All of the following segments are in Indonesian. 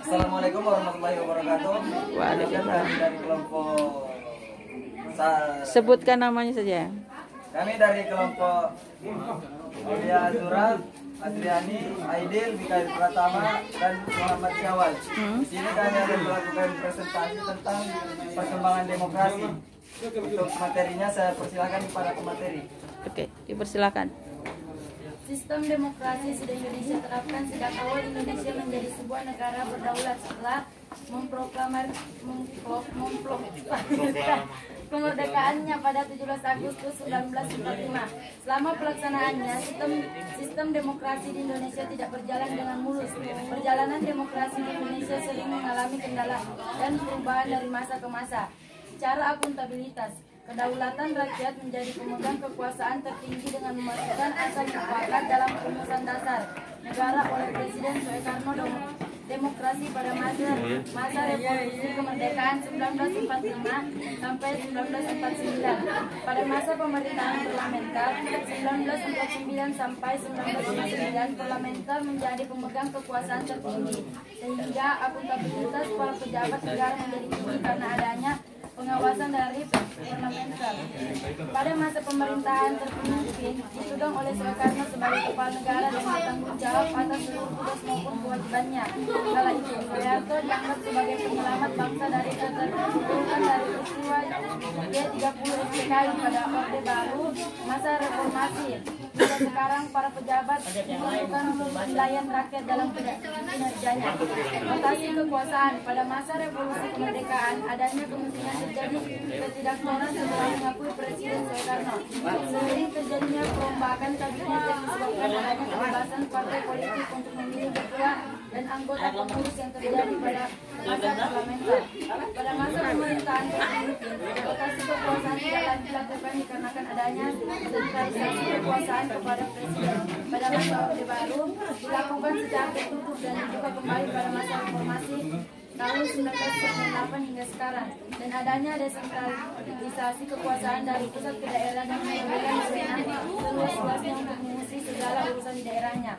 Assalamualaikum warahmatullahi wabarakatuh. Waalaikumsalam. Kami dari kelompok Sebutkan namanya saja. Kami dari kelompok Mulia Azura, Adriani, Aidil, Mikael Pratama, dan Muhammad Syawal. Di sini kami akan melakukan presentasi tentang perkembangan demokrasi. Untuk materinya saya persilakan kepada pemateri. Oke, dipersilakan. Sistem demokrasi di Indonesia terapkan sejak awal Indonesia menjadi sebuah negara berdaulat setelah memproklamasikan kemerdekaannya pada 17 Agustus 1945. Selama pelaksanaannya, sistem demokrasi di Indonesia tidak berjalan dengan mulus. Perjalanan demokrasi di Indonesia sering mengalami kendala dan perubahan dari masa ke masa. Secara akuntabilitas, kedaulatan rakyat menjadi pemegang kekuasaan tertinggi dengan memasukkan asas mufakat dalam Rumusan Dasar Negara oleh Presiden Soekarno. Demokrasi pada masa revolusi kemerdekaan 1945 sampai 1949. Pada masa pemerintahan parlementer 1949 sampai 1959, parlementer menjadi pemegang kekuasaan tertinggi, sehingga akuntabilitas para pejabat negara menjadi tinggi karena adanya pengawasan dari parlementer. Pada masa pemerintahan terpimpin dituding oleh Soekarno sebagai kepala negara dan bertanggung jawab atas seluruh tugas maupun kewajibannya. Kala itu, Soeharto dianggap sebagai penyelamat bangsa dari keterpurukan dari peristiwa G30 SPKI pada Orde Baru masa reformasi. Hingga sekarang para pejabat membutuhkan penilaian rakyat dalam kinerjanya. Batasi kekuasaan pada masa revolusi kemerdekaan, adanya kemungkinan terjadi ketidakpuasan setelah mengakui Presiden Soekarno. Seiring terjadinya perombakan kabinet yang disebabkan adanya kebebasan partai politik untuk memilih ketua dan anggota pengurus yang terjadi pada masa parlementer. Pada masa pemerintahan terpimpin, rotasi kekuasaan tidak lagi dilakukan dikarenakan adanya sentralisasi kekuasaan kepada Presiden. Pada masa Orde Baru dilakukan secara tertutup dan dibuka kembali pada masa reformasi tahun 1998 hingga sekarang, dan adanya desentralisasi kekuasaan dari pusat ke daerah dan memberikan kewenangan seluas-luasnya untuk mengurusi segala urusan di daerahnya.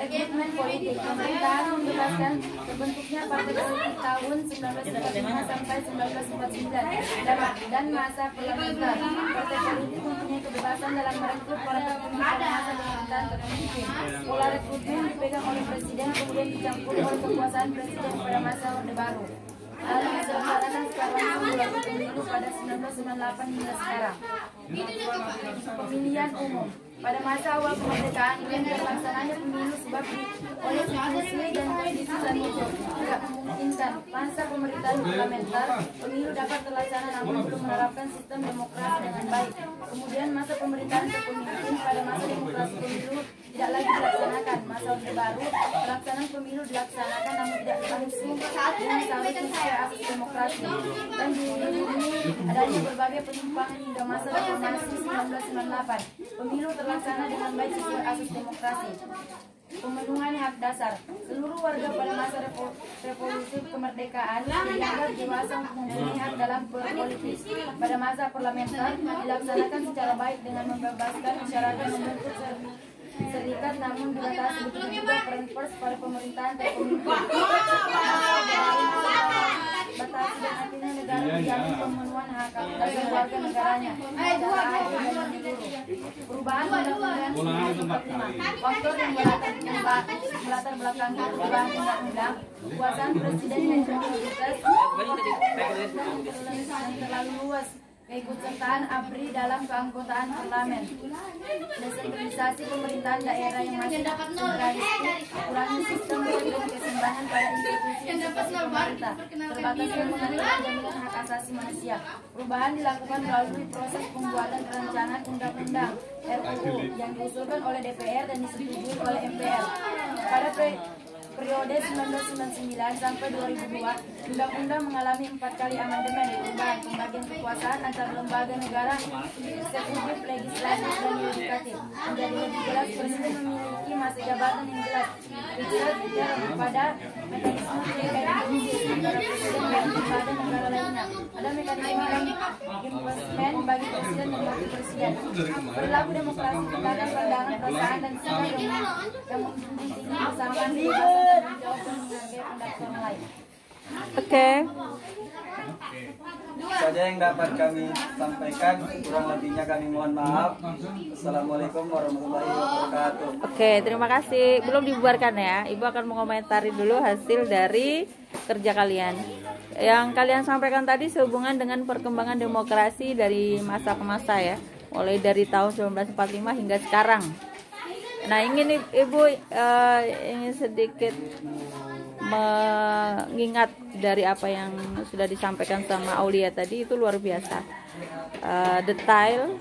Rekrutmen politik, pemerintahan membebaskan terbentuknya partai politik tahun 1945 sampai 1949 dan masa parlementer. Partai politik mempunyai kebebasan dalam merekrut para pemimpin pada masa pemerintahan terpimpin. Pola rekrutmen dipegang oleh presiden kemudian dicampur oleh kekuasaan presiden pada masa Orde Baru. Lalu diselenggarakan secara langsung melalui pemilu pada 1998 hingga sekarang. Pemilihan umum. Pada masa awal kemerdekaan dan terlaksananya pemilu sebab oleh konstitusi dan kondisi saat itu tidak memungkinkan masa pemerintahan parlementer, pemilu dapat terlaksana namun belum menerapkan sistem demokrasi dengan baik. Kemudian masa pemerintahan terpemimpin pada masa demokrasi pemilu tidak lagi dilaksanakan. Masa Orde Baru pelaksanaan pemilu dilaksanakan namun tidak langsung dengan sama sesuai asas demokrasi, dan diiringi adanya berbagai penyimpangan hingga masa reformasi 1998. Pemilu terlaksana dengan baik sesuai asas demokrasi. Pemenuhan hak dasar. Seluruh warga pada masa revolusi kemerdekaan dianggap dewasa untuk mempunyai hak dalam berpolitik. Pada masa parlementer dilaksanakan secara baik dengan membebaskan masyarakat membentuk serikat, namun dibatasi begitu juga peran pers pada pemerintahan terpemimpin. Batasi dan akhirnya negara menjamin pemenuhan hak dasar warga negaranya. Perubahan undang-undang 1945. Faktor yang melatar belakangi perubahan undang-undang, kekuasaan presiden dan integritas yang terlalu luas, keikutsertaan ABRI dalam keanggotaan parlemen, desentralisasi pemerintahan daerah yang masih sentralistik, kurangnya sistem dan keseimbangan pada institusi yang seperti pemerintah, terbatasnya mengenai jaminan hak asasi manusia. Perubahan dilakukan melalui proses pembuatan rancangan undang-undang RUU yang diusulkan oleh DPR dan disetujui oleh MPR. Pada periode 1999 sampai 2002, undang-undang mengalami 4 kali amandemen. Perubahan pembagian kekuasaan antara lembaga negara, eksekutif, legislatif, dan yudikatif. Menjadi lebih jelas, presiden memiliki masa jabatan yang jelas, fixed pada mekanisme pilihan antara presiden dan lembaga negara lainnya. Ada mekanisme impeachment bagi presiden dan wakil presiden. Berlaku demokrasi terhadap pandangan, perasaan, dan sikap yang mempunyai kesamaan di masa tanggung jawab dan menghargai pendapat orang lain. Oke. Saja yang dapat kami sampaikan, kurang lebihnya kami mohon maaf. Assalamualaikum warahmatullahi wabarakatuh. Oke, terima kasih. Belum dibubarkan ya. Ibu akan mengomentari dulu hasil dari kerja kalian. Yang kalian sampaikan tadi sehubungan dengan perkembangan demokrasi dari masa ke masa ya. Mulai dari tahun 1945 hingga sekarang. Nah, ingin Ibu ingin sedikit mengingat dari apa yang sudah disampaikan sama Aulia tadi, itu luar biasa detail.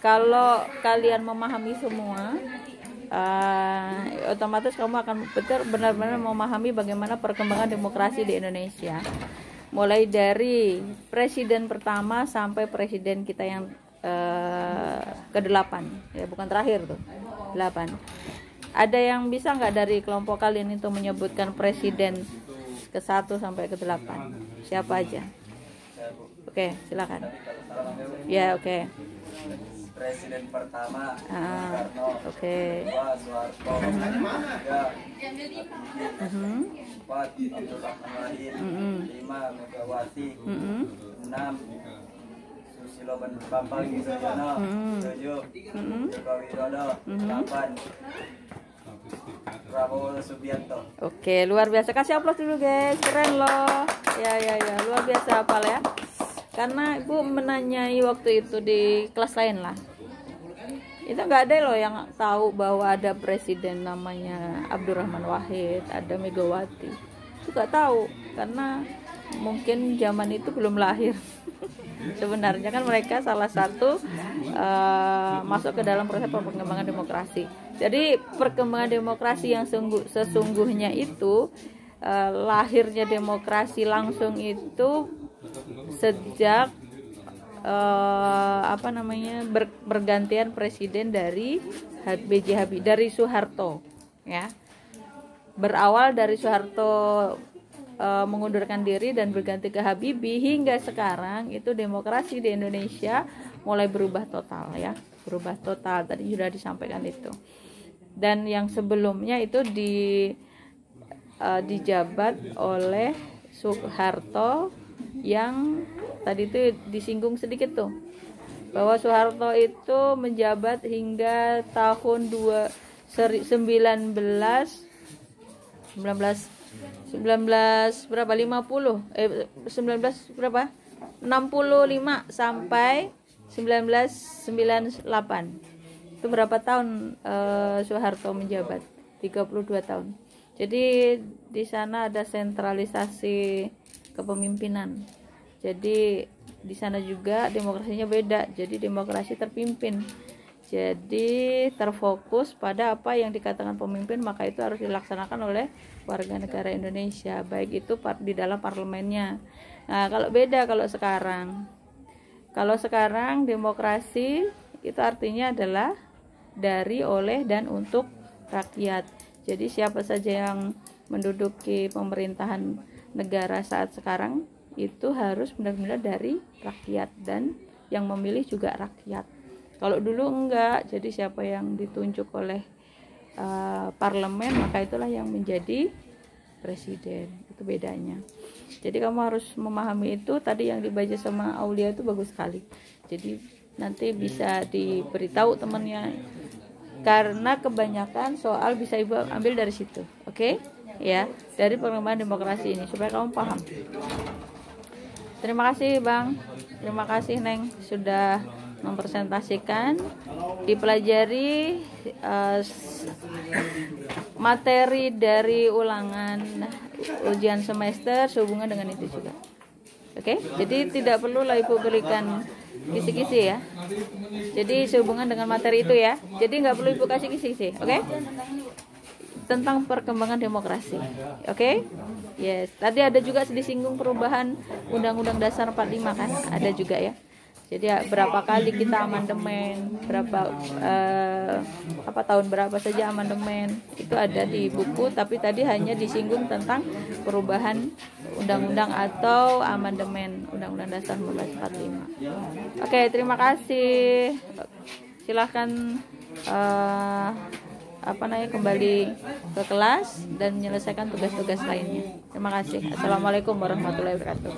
Kalau kalian memahami semua, otomatis kamu akan benar-benar memahami bagaimana perkembangan demokrasi di Indonesia, mulai dari presiden pertama sampai presiden kita yang ke-8 ya, bukan terakhir tuh, 8. Ada yang bisa nggak dari kelompok kalian itu menyebutkan presiden ke-1 sampai ke-8? Siapa aja? Oke, silakan. Ya, oke. Presiden pertama Soekarno, Oke. kedua Soeharto, tiga empat Abdurrahman Wahid, 5 Megawati, 6 Susilo Bambang Yudhoyono, 7 Joko Widodo, 8 Prabowo Subianto. Oke, luar biasa. Kasih aplaus dulu guys, keren loh. Ya, luar biasa hafal ya. Karena Ibu menanyai waktu itu di kelas lain lah. Itu nggak ada loh yang tahu bahwa ada presiden namanya Abdurrahman Wahid, ada Megawati. Itu nggak tahu karena mungkin zaman itu belum lahir. Sebenarnya kan mereka salah satu masuk ke dalam proses perkembangan demokrasi. Jadi perkembangan demokrasi yang sesungguhnya itu lahirnya demokrasi langsung itu sejak bergantian presiden dari B.J. Habibie, dari Soeharto ya. Berawal dari Soeharto mengundurkan diri dan berganti ke Habibie, hingga sekarang itu demokrasi di Indonesia mulai berubah total ya, berubah total. Tadi sudah disampaikan itu. Dan yang sebelumnya itu dijabat oleh Soeharto, yang tadi itu disinggung sedikit tuh, bahwa Soeharto itu menjabat hingga tahun 19 berapa 65 sampai 1998. Itu berapa tahun Soeharto menjabat? 32 tahun. Jadi di sana ada sentralisasi kepemimpinan. Jadi di sana juga demokrasinya beda. Jadi demokrasi terpimpin. Jadi terfokus pada apa yang dikatakan pemimpin, maka itu harus dilaksanakan oleh warga negara Indonesia, baik itu di dalam parlemennya. Nah, kalau beda kalau sekarang demokrasi itu artinya adalah dari, oleh, dan untuk rakyat. Jadi siapa saja yang menduduki pemerintahan negara saat sekarang itu harus benar-benar dari rakyat, dan yang memilih juga rakyat. Kalau dulu enggak, jadi siapa yang ditunjuk oleh parlemen, maka itulah yang menjadi presiden. Itu bedanya. Jadi kamu harus memahami itu. Tadi yang dibaca sama Aulia itu bagus sekali. Jadi nanti bisa diberitahu temannya, karena kebanyakan soal bisa Ibu ambil dari situ. Oke? Ya, dari perkembangan demokrasi ini supaya kamu paham. Terima kasih Bang, terima kasih Neng sudah mempresentasikan. Dipelajari materi dari ulangan ujian semester sehubungan dengan itu juga. Oke, jadi tidak perlu lah Ibu berikan kisi-kisi ya. Jadi sehubungan dengan materi itu ya. Jadi nggak perlu Ibu kasih kisi-kisi, oke? Tentang perkembangan demokrasi. Oke? Yes. Tadi ada juga disinggung perubahan Undang-Undang Dasar 45 kan? Ada juga ya. Jadi berapa kali kita amandemen, tahun berapa saja amandemen, itu ada di buku. Tapi tadi hanya disinggung tentang perubahan undang-undang atau amandemen Undang-Undang Dasar 1945. Oke, terima kasih. Silahkan kembali ke kelas dan menyelesaikan tugas-tugas lainnya. Terima kasih. Assalamualaikum warahmatullahi wabarakatuh.